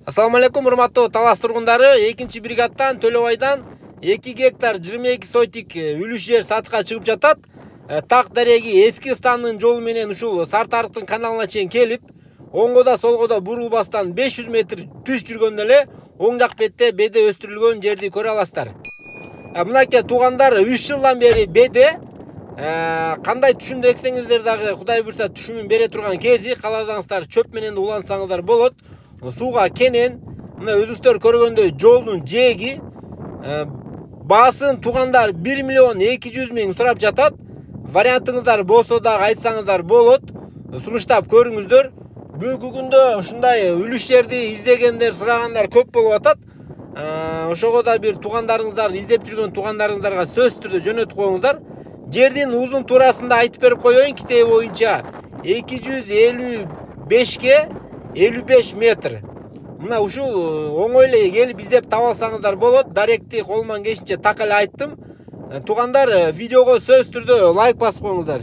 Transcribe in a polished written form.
Assalamu алейкум, урматтуу Талас тургундары. 2-бригаддан Төлөбайдан 2 гектар 22 сотик үлүш жер сатыкка чыгып жатат. Так дареги эски стандын жолу менен ушул Сартарыктын каналына чейин келип, оңго да солго да бурулбастан 500 метр түз жүргөндө эле оң жак бетте беде өстүрүлгөн жерди көрө аласыздар. Мынакей туугандар 3 жылдан бери беде кандай түшүндү эксеңиздер дагы Кудай буйрса түшүмүн бере турган кези, кааласаңыздар чөп менен улансаңыздар болот. Сууга кенен, мына өзүңүздөр көргөндөй жолдун жээги баасын туугандар 1.200.000 сурап жатат. Вариантыңыздар болсо дагы айтсаңыздар болот. Сунуштап көрүңүздөр. Бүгүнкү күндө ушундай үлүш жерди издегендер, сурагандар көп болуп атат. Ошого да бир туугандарыңыздар, издеп жүргөн туугандарыңыздарга сөзсүз түрдө жөнөтүп коюңуздар. Жердин узун туурасында айтып берип коеюн, китеби боюнча 255ге 55 метр. Мына ушул оңой эле келип издеп таба алсаңыздар болот. Даректи колуман келишинче так эле айттым. Туугандар, видеого сөзсүз түрдө лайк басып коюңуздар.